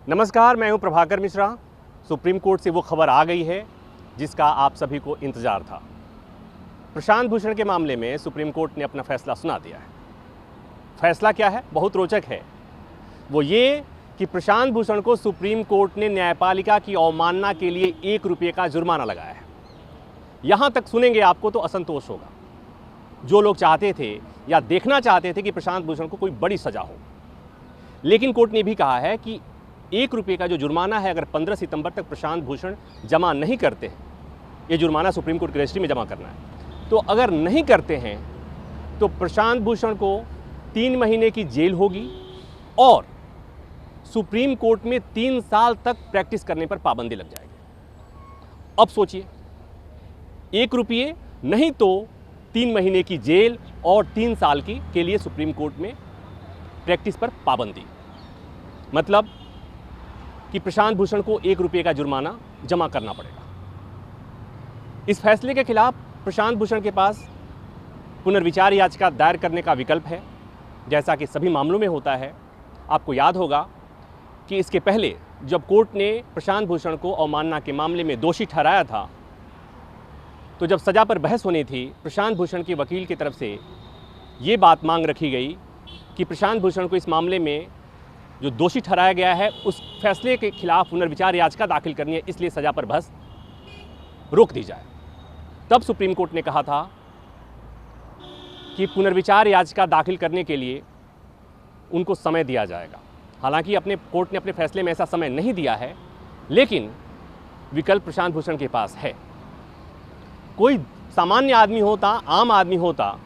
नमस्कार, मैं हूं प्रभाकर मिश्रा। सुप्रीम कोर्ट से वो खबर आ गई है जिसका आप सभी को इंतज़ार था। प्रशांत भूषण के मामले में सुप्रीम कोर्ट ने अपना फैसला सुना दिया है। फैसला क्या है? बहुत रोचक है। वो ये कि प्रशांत भूषण को सुप्रीम कोर्ट ने न्यायपालिका की अवमानना के लिए ₹1 का जुर्माना लगाया है। यहाँ तक सुनेंगे आपको तो असंतोष होगा। जो लोग चाहते थे या देखना चाहते थे कि प्रशांत भूषण को कोई बड़ी सज़ा हो, लेकिन कोर्ट ने भी कहा है कि ₹1 का जो जुर्माना है, अगर 15 सितंबर तक प्रशांत भूषण जमा नहीं करते हैं, ये जुर्माना सुप्रीम कोर्ट की रजिस्ट्री में जमा करना है, तो अगर नहीं करते हैं तो प्रशांत भूषण को 3 महीने की जेल होगी और सुप्रीम कोर्ट में 3 साल तक प्रैक्टिस करने पर पाबंदी लग जाएगी। अब सोचिए, ₹1 नहीं तो 3 महीने की जेल और 3 साल के लिए सुप्रीम कोर्ट में प्रैक्टिस पर पाबंदी। मतलब कि प्रशांत भूषण को ₹1 का जुर्माना जमा करना पड़ेगा। इस फैसले के खिलाफ प्रशांत भूषण के पास पुनर्विचार याचिका दायर करने का विकल्प है, जैसा कि सभी मामलों में होता है। आपको याद होगा कि इसके पहले जब कोर्ट ने प्रशांत भूषण को अवमानना के मामले में दोषी ठहराया था, तो जब सज़ा पर बहस होनी थी, प्रशांत भूषण के वकील की तरफ से ये बात मांग रखी गई कि प्रशांत भूषण को इस मामले में जो दोषी ठहराया गया है उस फैसले के खिलाफ पुनर्विचार याचिका दाखिल करनी है, इसलिए सज़ा पर बहस रोक दी जाए। तब सुप्रीम कोर्ट ने कहा था कि पुनर्विचार याचिका दाखिल करने के लिए उनको समय दिया जाएगा। हालांकि कोर्ट ने अपने फैसले में ऐसा समय नहीं दिया है, लेकिन विकल्प प्रशांत भूषण के पास है। कोई सामान्य आदमी होता, आम आदमी होता,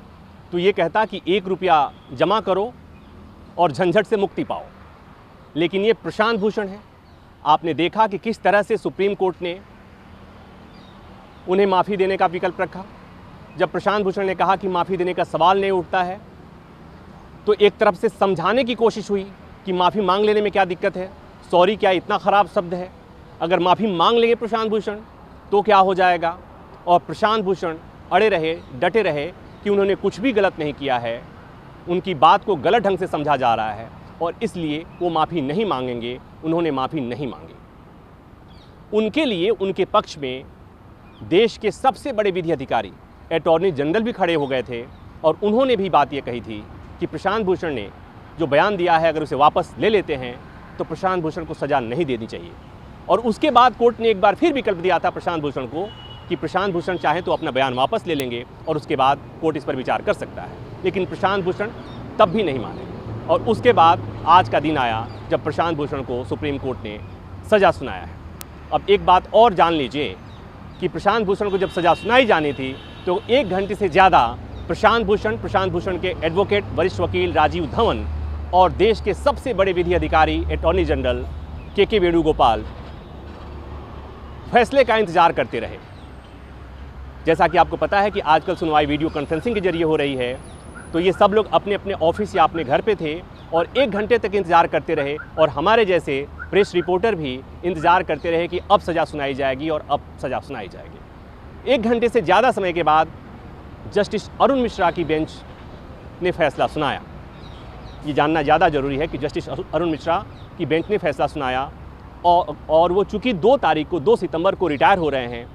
तो ये कहता कि ₹1 जमा करो और झंझट से मुक्ति पाओ, लेकिन ये प्रशांत भूषण है। आपने देखा कि किस तरह से सुप्रीम कोर्ट ने उन्हें माफ़ी देने का विकल्प रखा। जब प्रशांत भूषण ने कहा कि माफ़ी देने का सवाल नहीं उठता है, तो एक तरफ से समझाने की कोशिश हुई कि माफ़ी मांग लेने में क्या दिक्कत है, सॉरी क्या इतना ख़राब शब्द है, अगर माफ़ी मांग लेंगे प्रशांत भूषण तो क्या हो जाएगा। और प्रशांत भूषण अड़े रहे, डटे रहे कि उन्होंने कुछ भी गलत नहीं किया है, उनकी बात को गलत ढंग से समझा जा रहा है और इसलिए वो माफ़ी नहीं मांगेंगे। उन्होंने माफ़ी नहीं मांगी। उनके लिए उनके पक्ष में देश के सबसे बड़े विधि अधिकारी अटॉर्नी जनरल भी खड़े हो गए थे और उन्होंने भी बात ये कही थी कि प्रशांत भूषण ने जो बयान दिया है, अगर उसे वापस ले लेते हैं तो प्रशांत भूषण को सज़ा नहीं देनी चाहिए। और उसके बाद कोर्ट ने एक बार फिर विकल्प दिया था प्रशांत भूषण को कि प्रशांत भूषण चाहे तो अपना बयान वापस ले लेंगे और उसके बाद कोर्ट इस पर विचार कर सकता है, लेकिन प्रशांत भूषण तब भी नहीं माने। और उसके बाद आज का दिन आया जब प्रशांत भूषण को सुप्रीम कोर्ट ने सज़ा सुनाया है। अब एक बात और जान लीजिए कि प्रशांत भूषण को जब सज़ा सुनाई जानी थी तो 1 घंटे से ज़्यादा प्रशांत भूषण के एडवोकेट वरिष्ठ वकील राजीव धवन और देश के सबसे बड़े विधि अधिकारी अटॉर्नी जनरल के वेणुगोपाल फैसले का इंतजार करते रहे। जैसा कि आपको पता है कि आजकल सुनवाई वीडियो कॉन्फ्रेंसिंग के जरिए हो रही है, तो ये सब लोग अपने अपने ऑफिस या अपने घर पे थे और 1 घंटे तक इंतज़ार करते रहे और हमारे जैसे प्रेस रिपोर्टर भी इंतज़ार करते रहे कि अब सज़ा सुनाई जाएगी और अब सज़ा सुनाई जाएगी। 1 घंटे से ज़्यादा समय के बाद जस्टिस अरुण मिश्रा की बेंच ने फैसला सुनाया। ये जानना ज़्यादा ज़रूरी है कि जस्टिस अरुण मिश्रा की बेंच ने फैसला सुनाया और वो चूँकि 2 सितंबर को रिटायर हो रहे हैं,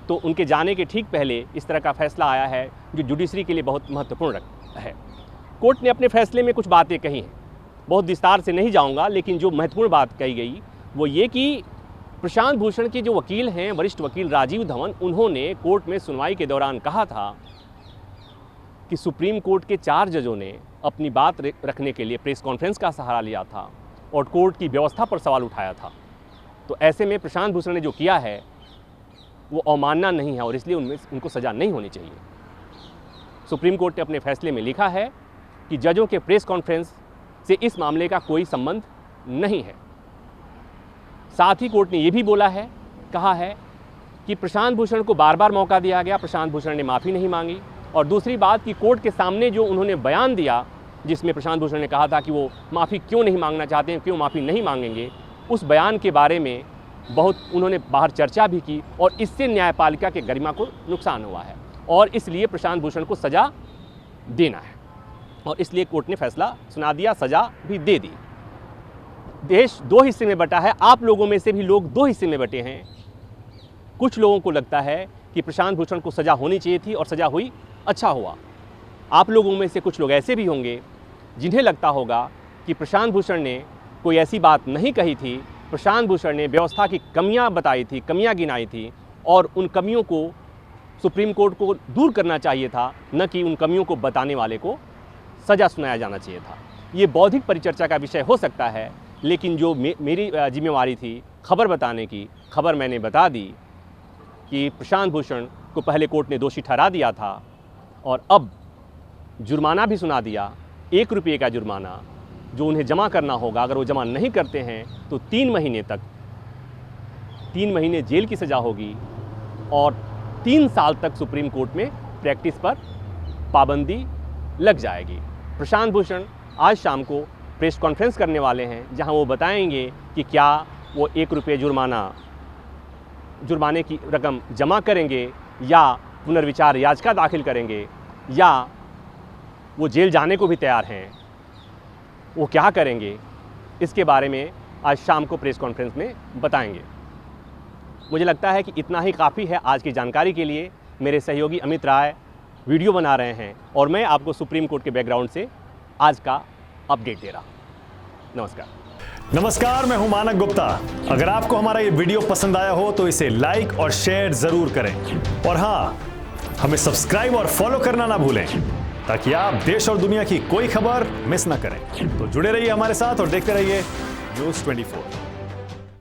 तो उनके जाने के ठीक पहले इस तरह का फैसला आया है जो जुडिशरी के लिए बहुत महत्वपूर्ण है। कोर्ट ने अपने फैसले में कुछ बातें कही हैं, बहुत विस्तार से नहीं जाऊंगा, लेकिन जो महत्वपूर्ण बात कही गई वो ये कि प्रशांत भूषण के जो वकील हैं, वरिष्ठ वकील राजीव धवन, उन्होंने कोर्ट में सुनवाई के दौरान कहा था कि सुप्रीम कोर्ट के 4 जजों ने अपनी बात रखने के लिए प्रेस कॉन्फ्रेंस का सहारा लिया था और कोर्ट की व्यवस्था पर सवाल उठाया था। तो ऐसे में प्रशांत भूषण ने जो किया है वो अवमानना नहीं है और इसलिए उनको सज़ा नहीं होनी चाहिए। सुप्रीम कोर्ट ने अपने फैसले में लिखा है कि जजों के प्रेस कॉन्फ्रेंस से इस मामले का कोई संबंध नहीं है। साथ ही कोर्ट ने ये भी कहा है कि प्रशांत भूषण को बार बार मौका दिया गया, प्रशांत भूषण ने माफ़ी नहीं मांगी। और दूसरी बात कि कोर्ट के सामने जो उन्होंने बयान दिया जिसमें प्रशांत भूषण ने कहा था कि वो माफ़ी क्यों नहीं मांगना चाहते हैं, क्यों माफ़ी नहीं मांगेंगे, उस बयान के बारे में बहुत उन्होंने बाहर चर्चा भी की और इससे न्यायपालिका के गरिमा को नुकसान हुआ है और इसलिए प्रशांत भूषण को सज़ा देना है और इसलिए कोर्ट ने फैसला सुना दिया, सज़ा भी दे दी। देश दो हिस्से में बटा है, आप लोगों में से भी लोग दो हिस्से में बटे हैं। कुछ लोगों को लगता है कि प्रशांत भूषण को सज़ा होनी चाहिए थी और सज़ा हुई, अच्छा हुआ। आप लोगों में से कुछ लोग ऐसे भी होंगे जिन्हें लगता होगा कि प्रशांत भूषण ने कोई ऐसी बात नहीं कही थी, प्रशांत भूषण ने व्यवस्था की कमियां बताई थी, कमियां गिनाई थी और उन कमियों को सुप्रीम कोर्ट को दूर करना चाहिए था, न कि उन कमियों को बताने वाले को सज़ा सुनाया जाना चाहिए था। ये बौद्धिक परिचर्चा का विषय हो सकता है, लेकिन जो मेरी जिम्मेवारी थी खबर बताने की, खबर मैंने बता दी कि प्रशांत भूषण को पहले कोर्ट ने दोषी ठहरा दिया था और अब जुर्माना भी सुना दिया, 1 रुपये का जुर्माना जो उन्हें जमा करना होगा। अगर वो जमा नहीं करते हैं तो 3 महीने जेल की सज़ा होगी और 3 साल तक सुप्रीम कोर्ट में प्रैक्टिस पर पाबंदी लग जाएगी। प्रशांत भूषण आज शाम को प्रेस कॉन्फ्रेंस करने वाले हैं, जहां वो बताएंगे कि क्या वो 1 रुपये जुर्माने की रकम जमा करेंगे या पुनर्विचार याचिका दाखिल करेंगे या वो जेल जाने को भी तैयार हैं। वो क्या करेंगे, इसके बारे में आज शाम को प्रेस कॉन्फ्रेंस में बताएंगे। मुझे लगता है कि इतना ही काफ़ी है आज की जानकारी के लिए। मेरे सहयोगी अमित राय वीडियो बना रहे हैं और मैं आपको सुप्रीम कोर्ट के बैकग्राउंड से आज का अपडेट दे रहा हूँ। नमस्कार, मैं हूं मानक गुप्ता। अगर आपको हमारा ये वीडियो पसंद आया हो तो इसे लाइक और शेयर जरूर करें और हाँ, हमें सब्सक्राइब और फॉलो करना ना भूलें ताकि आप देश और दुनिया की कोई खबर मिस ना करें। तो जुड़े रहिए हमारे साथ और देखते रहिए न्यूज़ 24।